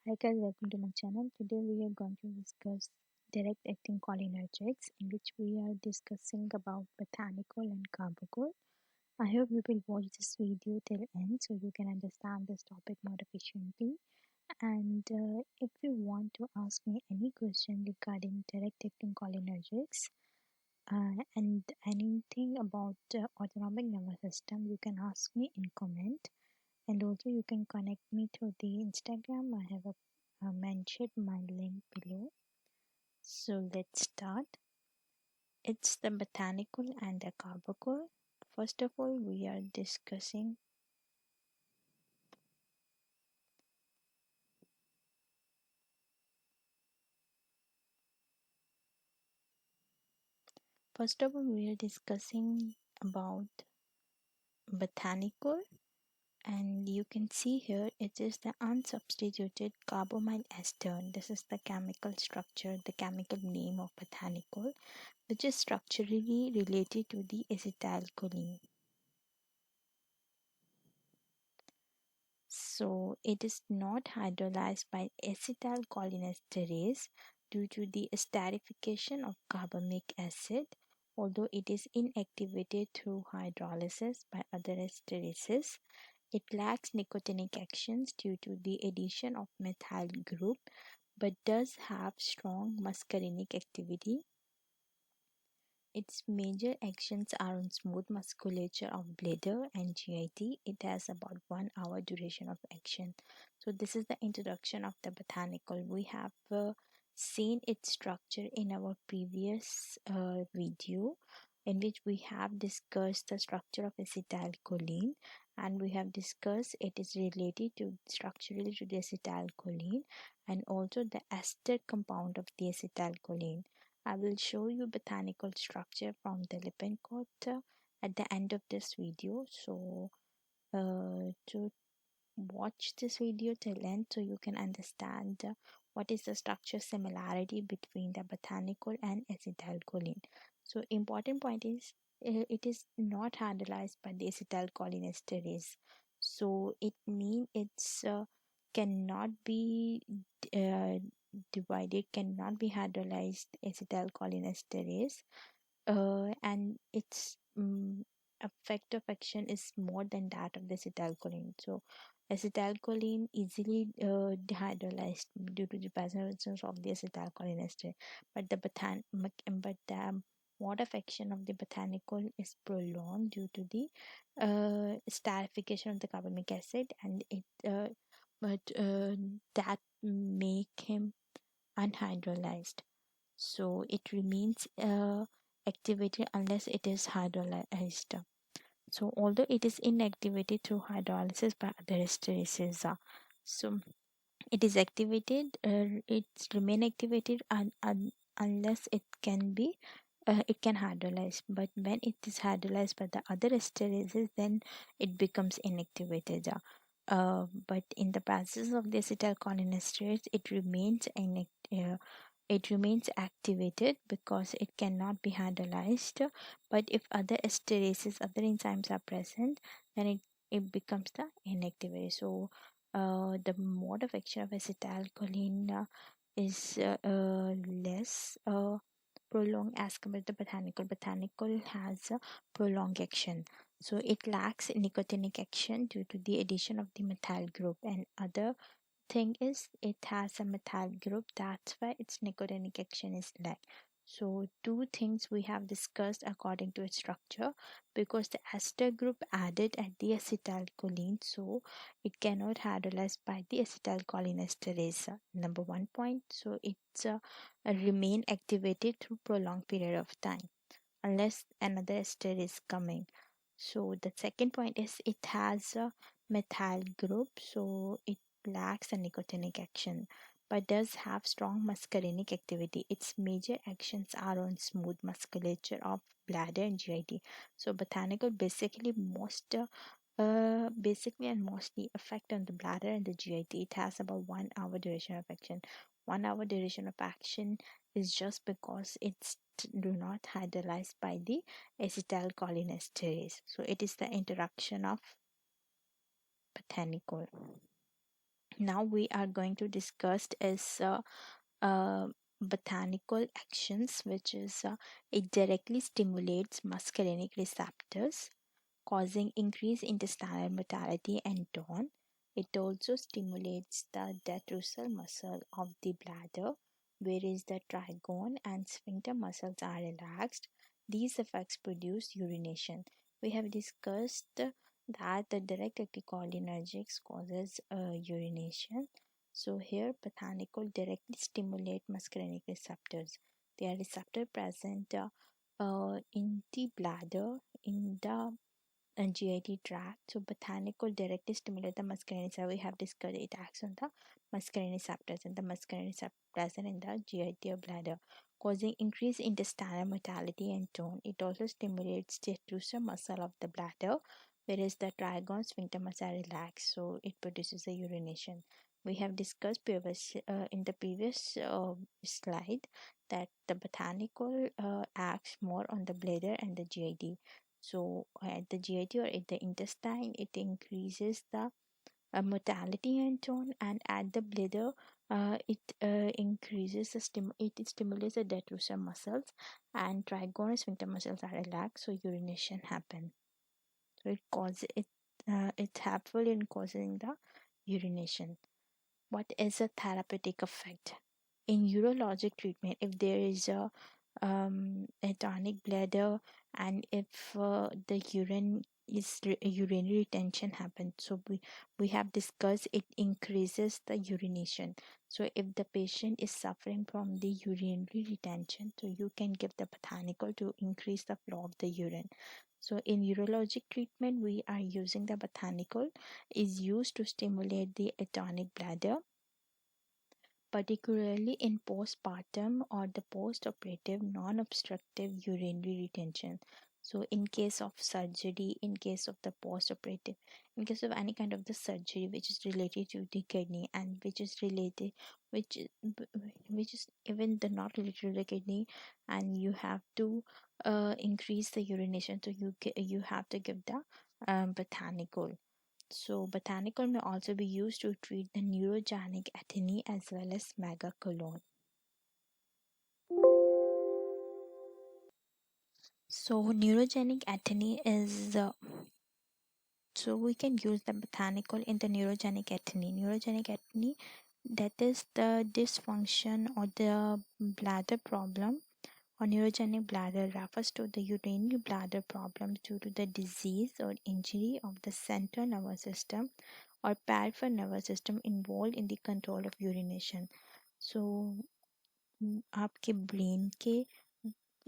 Hi guys, welcome to my channel. Today we are going to discuss direct acting cholinergics, in which we are discussing about Bethanichol and Carbachol. I hope you will watch this video till end so you can understand this topic more efficiently. And if you want to ask me any question regarding direct acting cholinergics and anything about autonomic nervous system, you can ask me in comment. And also you can connect me through the Instagram. I have mentioned my link below. So let's start. It's the botanical and the carbachol. First of all, we are discussing about botanical, and you can see here it is the unsubstituted carbamyl ester. This is the chemical structure, the chemical name of botanical, which is structurally related to the acetylcholine. So it is not hydrolyzed by acetylcholinesterase due to the esterification of carbamic acid, although it is inactivated through hydrolysis by other esterases. It lacks nicotinic actions due to the addition of methyl group, but does have strong muscarinic activity. Its major actions are on smooth musculature of bladder and GIT. It has about 1 hour duration of action. So this is the introduction of the botanical. We have seen its structure in our previous video, in which we have discussed the structure of acetylcholine, and we have discussed it is related to structurally to the acetylcholine and also the ester compound of the acetylcholine. I will show you botanical structure from the Lippincott at the end of this video. So to watch this video till end so you can understand what is the structure similarity between the botanical and acetylcholine. So important point is it is not hydrolyzed by the acetylcholinesterase. So it means it's cannot be uh, divided, cannot be hydrolyzed acetylcholinesterase, and its effect of action is more than that of the acetylcholine. So acetylcholine easily dehydrolyzed due to the presence of the acetylcholinesterase, but the mode of action of the botanical is prolonged due to the esterification of the carbamic acid, and it but that make him unhydrolyzed. So it remains activated unless it is hydrolyzed. So although it is inactivated through hydrolysis by other esterases, so it is activated, it's remain activated unless it can hydrolyze. But when it is hydrolyzed by the other esterases, then it becomes inactivated. But in the presence of the acetylcholinesterase, it remains activated because it cannot be hydrolyzed. But if other esterases, other enzymes are present, then it becomes the inactivated. So the mode of action of acetylcholine is less prolonged as compared to botanical. Botanical has a prolonged action. So it lacks nicotinic action due to the addition of the methyl group, and other thing is it has a methyl group, that's why its nicotinic action is lack. So two things we have discussed according to its structure, because the ester group added at the acetylcholine, so it cannot hydrolyze by the acetylcholinesterase. Number one point. So it's remain activated through prolonged period of time unless another ester is coming. So the second point is it has a methyl group, so it lacks a nicotinic action but does have strong muscarinic activity. Its major actions are on smooth musculature of bladder and GIT. So botanical basically and mostly affect on the bladder and the GIT. It has about 1 hour duration of action. 1 hour duration of action is just because it's do not hydrolyzed by the acetylcholinesterase. So it is the interaction of botanical. Now we are going to discuss is uh, botanical actions, which is it directly stimulates muscarinic receptors, causing increased intestinal motility and tone. It also stimulates the detrusor muscle of the bladder, whereas the trigone and sphincter muscles are relaxed. These effects produce urination. We have discussed that the direct active cholinergics causes urination. So here, botanical directly stimulate muscarinic receptors. They are receptor present in the bladder, in the GIT tract. So botanical directly stimulate the muscarinic receptor. We have discussed it acts on the muscarinic receptors, and the muscarinic receptor present in the GIT or bladder, causing increased intestinal motility and tone. It also stimulates the detrusor muscle of the bladder, whereas the trigone sphincter muscle are relaxed, so it produces a urination. We have discussed in the previous slide that the botanical acts more on the bladder and the GIT. So at the GIT or at the intestine, it increases the motility and tone, and at the bladder, it increases it stimulates the detrusor muscles, and trigone and sphincter muscles are relaxed, so urination happen. So it causes it. It's helpful in causing the urination. What is a therapeutic effect? In urologic treatment, if there is a tonic bladder, and if the urinary retention happens, so we have discussed it increases the urination. So if the patient is suffering from the urinary retention, so you can give the botanical to increase the flow of the urine. So in urologic treatment, we are using the botanical is used to stimulate the atonic bladder, particularly in postpartum or the post-operative non-obstructive urinary retention. So in case of surgery, in case of the post-operative, in case of any kind of the surgery which is related to the kidney, and which is related, which which is even the not related to the kidney, and you have to increase the urination, so you have to give the botanical. So, botanical may also be used to treat the neurogenic atony as well as megacolon. So, neurogenic atony is so we can use the botanical in the neurogenic atony. Neurogenic atony, that is the dysfunction or the bladder problem, or neurogenic bladder refers to the urinary bladder problem due to the disease or injury of the central nervous system or peripheral nervous system involved in the control of urination. So आपके brain के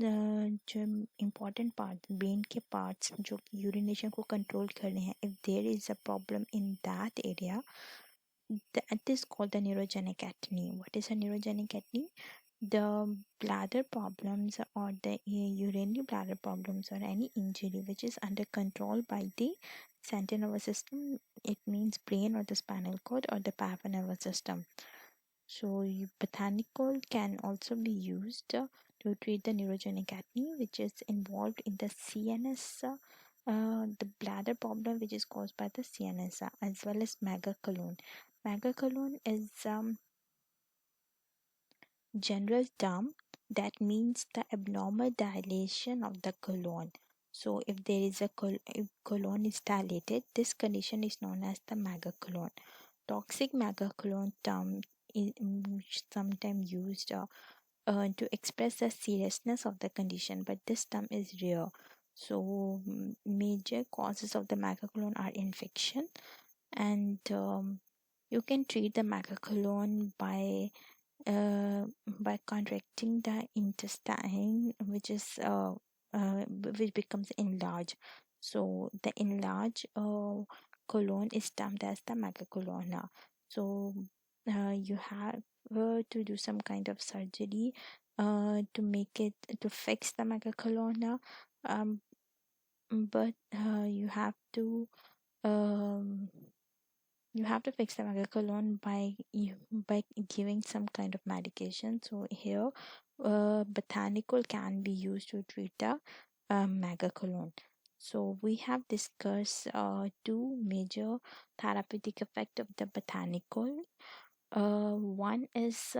जो important part brain के parts जो urination को control कर रहे हैं, if there is a problem in that area, that is called the neurogenic atony. What is a neurogenic atony? The bladder problems or the urinary bladder problems or any injury which is under control by the central nervous system, it means brain or the spinal cord or the peripheral nervous system. So botanical can also be used to treat the neurogenic atony, which is involved in the CNS, the bladder problem which is caused by the CNS, as well as megacolon. Megacolon is general term that means the abnormal dilation of the colon. So if there is a if colon is dilated, this condition is known as the megacolon. Toxic megacolon term is sometimes used to express the seriousness of the condition, but this term is rare. So major causes of the megacolon are infection, and you can treat the megacolon by contracting the intestine, which becomes enlarged. So the enlarged colon is termed as the megacolon. So you have to do some kind of surgery to make it to fix the megacolon, um, but um, you have to fix the megacolon by giving some kind of medication. So here, botanical can be used to treat the megacolon. So we have discussed two major therapeutic effect of the botanical. One is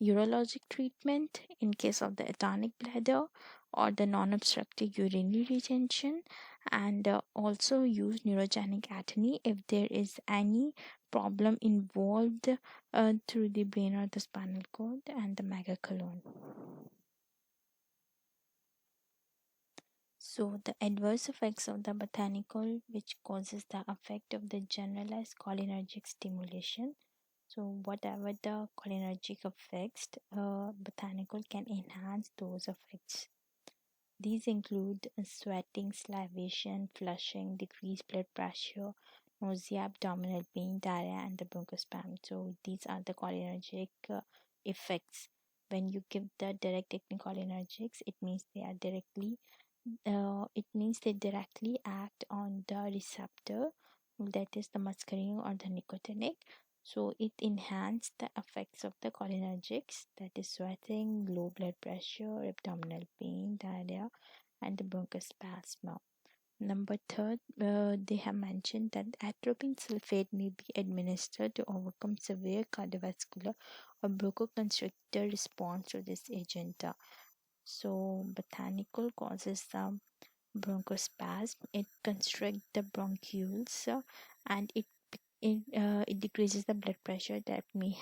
urologic treatment in case of the atonic bladder or the non-obstructive urinary retention, and also use neurogenic atony if there is any problem involved through the brain or the spinal cord and the megacolon. So the adverse effects of the botanical, which causes the effect of the generalized cholinergic stimulation. So whatever the cholinergic effects, botanical can enhance those effects. These include sweating, salivation, flushing, decreased blood pressure, nausea, abdominal pain, diarrhea, and the bronchospasm. So these are the cholinergic effects. When you give the direct cholinergics, it means they directly act on the receptor, that is the muscarinic or the nicotinic. So it enhances the effects of the cholinergics, that is sweating, low blood pressure, abdominal pain, diarrhea, and the bronchospasm. Number third, they have mentioned that atropine sulfate may be administered to overcome severe cardiovascular or bronchoconstrictor response to this agent. So botanical causes the bronchospasm. It constricts the bronchioles, and it decreases the blood pressure that may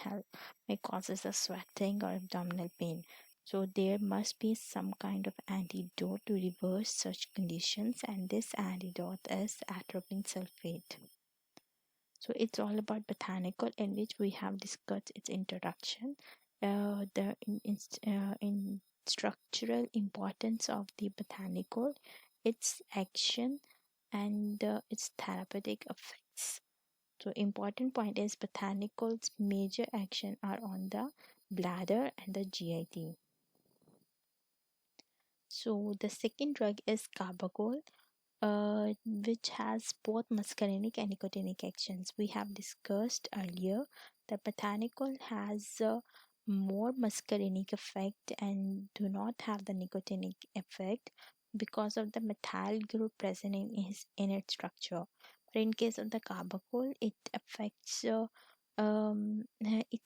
causes the sweating or abdominal pain. So there must be some kind of antidote to reverse such conditions, and this antidote is atropine sulfate. So it's all about botanical, in which we have discussed its introduction, in structural importance of the botanical, its action, and its therapeutic effects. So important point is botanicals major action are on the bladder and the GIT. So the second drug is carbachol, which has both muscarinic and nicotinic actions. We have discussed earlier that botanical has more muscarinic effect and do not have the nicotinic effect because of the methyl group present in its structure. But in case of the carbachol, it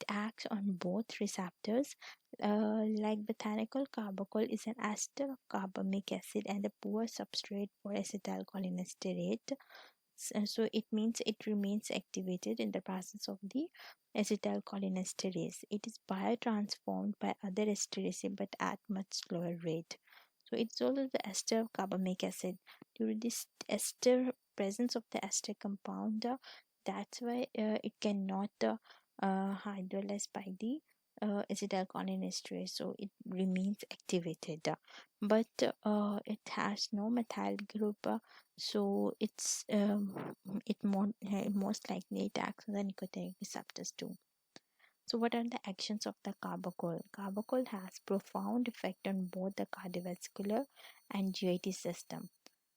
acts on both receptors. Like botanical carbachol is an ester of carbamic acid and a poor substrate for acetylcholinesterase. So it means it remains activated in the presence of the acetylcholinesterase. It is biotransformed by other esterases but at much slower rate. So it's also the ester of carbamic acid. Due to this ester presence of the ester compound, that's why it cannot hydrolyze by the acetylcholinesterase, so it remains activated. But it has no methyl group, so most likely it acts on the nicotinic receptors too. So what are the actions of the carbachol? Carbachol has profound effect on both the cardiovascular and GIT system.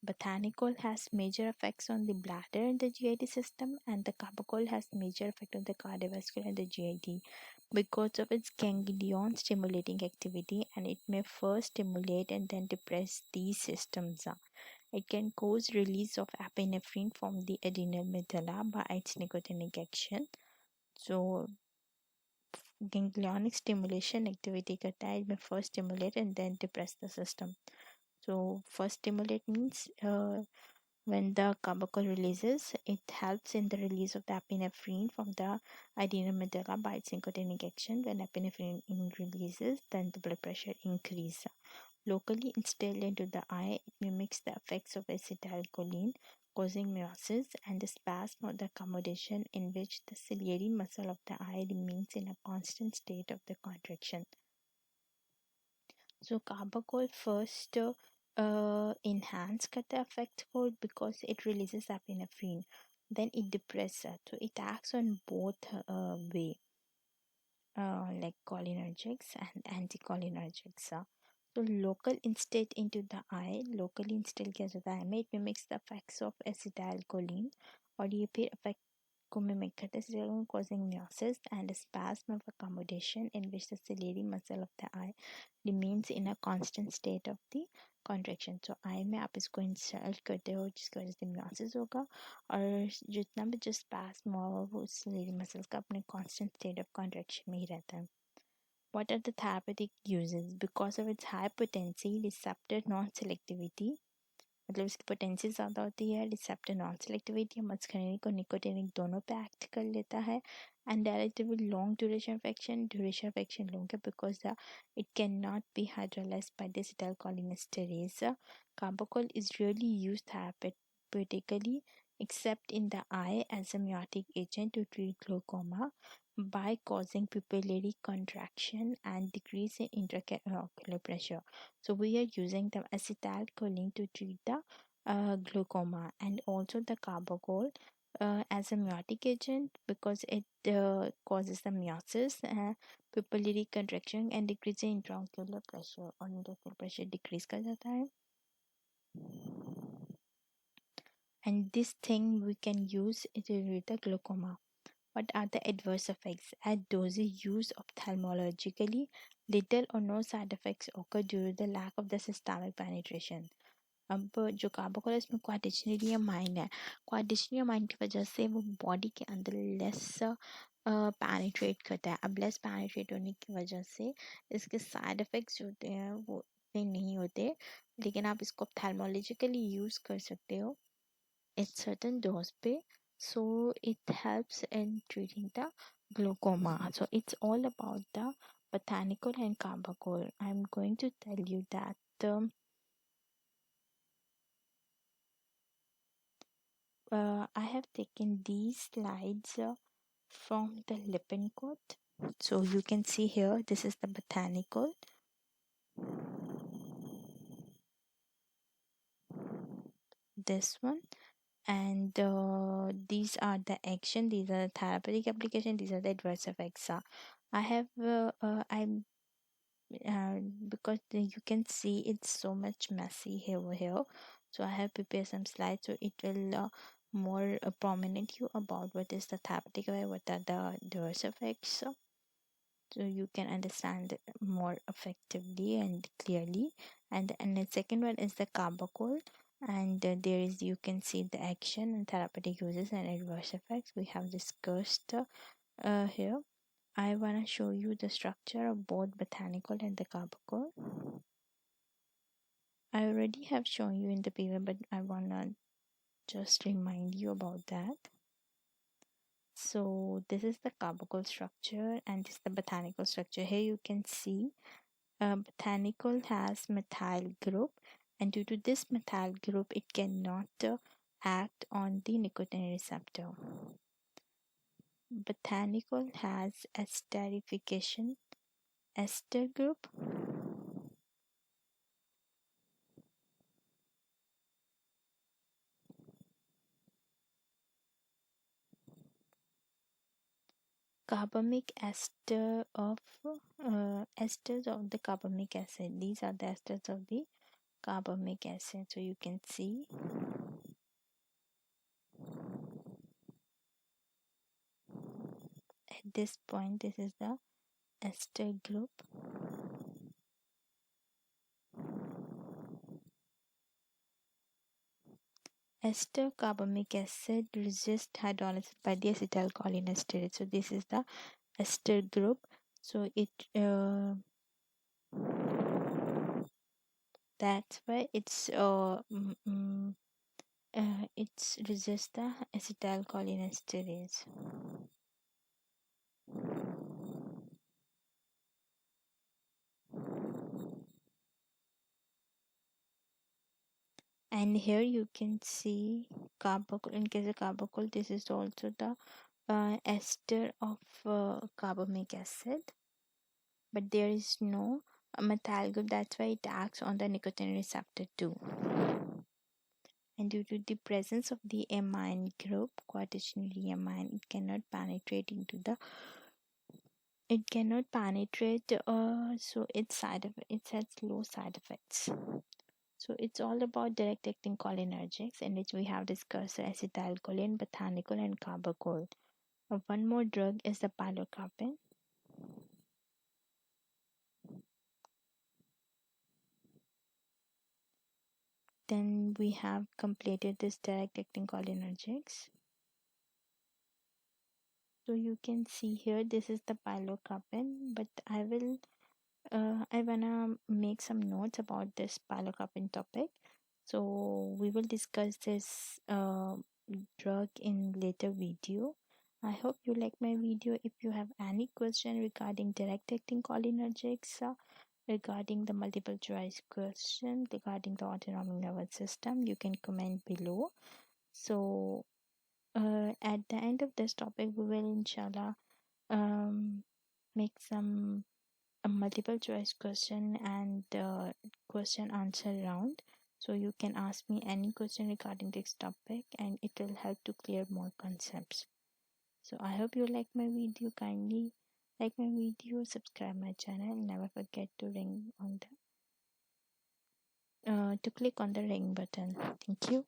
Botanical has major effects on the bladder and the GIT system, and the carbachol has major effect on the cardiovascular and the GIT because of its ganglion stimulating activity, and it may first stimulate and then depress these systems. It can cause release of epinephrine from the adrenal medulla by its nicotinic action. So ganglionic stimulation activity करता है, it may first stimulate and then depress the system. So first stimulate means when the carbachol releases, it helps in the release of the epinephrine from the adrenal medulla by its nicotinic action. When epinephrine releases, then the blood pressure increases. Locally instilled into the eye, it mimics the effects of acetylcholine, causing miosis and the spasm or the accommodation in which the ciliary muscle of the eye remains in a constant state of the contraction. So carbachol first enhance the effect code because it releases epinephrine. Then it depresses, so it acts on both way, like cholinergics and anticholinergics. So local instilled into the eye, locally instilled किया जाता है में, it mimics the effects of acetylcholine, और ये फिर effect को mimic करता है acetylcholine causing meiosis and a spasm of accommodation in which the ciliary muscle of the eye remains in a constant state of the contraction. So eye में आप इसको insert करते हो जिसकी वजह से meiosis होगा और जितना भी जो spasm होगा वो ciliary muscles का अपने constant state of contraction में ही रहता है. What are the therapeutic uses? Because of its high potency, receptor non-selectivity, मतलब इसकी पोटेंसी ज़्यादा होती है, रिसेप्टर नॉन सेलेक्टिविटी, मस्करीनिक और निकोटिनिक दोनों पे एक्ट कर लेता है, and relatively long duration of action long है because it can not be hydrolysed by the acetylcholinesterase. Carbachol is rarely used therapeutically except in the eye as a miotic agent to treat glaucoma by causing pupillary contraction and decrease in intraocular pressure. So we are using the acetylcholine to treat the glaucoma, and also the carbachol as a miotic agent because it causes the meiosis, pupillary contraction and decrease in intraocular pressure, और intraocular pressure decrease कर जाता है. And this thing we can use to treat the glaucoma. What are the adverse effects? At dosage use ophthalmologically, little or no side effects occur due to the lack of the systemic penetration. अब जो कार्बोकोल है इसमें क्वाड्रेचनियमाइन है, क्वाड्रेचनियमाइन की वजह से वो body के अंदर लेस पैनिट्रेट करता है. अब लेस पैनिट्रेट होने की वजह से इसके साइड इफ़ेक्ट्स जो होते हैं वो इतने नहीं होते, लेकिन आप इसको ऑप्थेल्मोलॉजिकली यूज़ कर सकते हो at certain dose पे, so it helps in treating the glaucoma. So it's all about the botanical and carbachol. I'm going to tell you that I have taken these slides from the Lippincott. So you can see here, this is the botanical, this one, and these are the action, these are the therapeutic application, these are the adverse effects. I have I'm because you can see it's so much messy here, so I have prepared some slides so it will more prominent you about what is the therapeutic way, what are the adverse effects, so you can understand more effectively and clearly. And the second one is the carbachol, and there is, you can see the action and therapeutic uses and adverse effects we have discussed here. I want to show you the structure of both botanical and the carbachol. I already have shown you in the paper, but I want to just remind you about that. So this is the carbachol structure and this is the botanical structure. Here you can see botanical has methyl group, and due to this methyl group it cannot act on the nicotine receptor. Botanical has esterification ester group, carbamic ester of esters of the carbamic acid. These are the esters of the carbamic acid. So you can see at this point this is the ester group. Ester carbamic acid resists hydrolysis by the acetylcholinesterase. So this is the ester group. So it that's why it's resist the acetylcholinesterase. And here you can see carbachol. In case of carbachol, this is also the ester of carbamic acid, but there is no methyl group, that's why it acts on the nicotine receptor too. And due to the presence of the amine group, quaternary amine, it cannot penetrate, so its has low side effects. So it's all about direct acting cholinergics, in which we have discussed acetylcholine, bethanichol, and carbachol. One more drug is the pilocarpine. Then we have completed this direct acting cholinergics. So you can see here this is the pilocarpine, but I wanna make some notes about this pilocarpine topic. So we will discuss this drug in later video. I hope you like my video. If you have any question regarding direct acting cholinergics, regarding the multiple choice question, regarding the autonomic nervous system, you can comment below. So at the end of this topic, we will inshallah make some a multiple choice question and question answer round. So you can ask me any question regarding this topic and it will help to clear more concepts. So I hope you like my video. Kindly like my video, subscribe my channel, never forget to ring on the to click on the ring button. Thank you.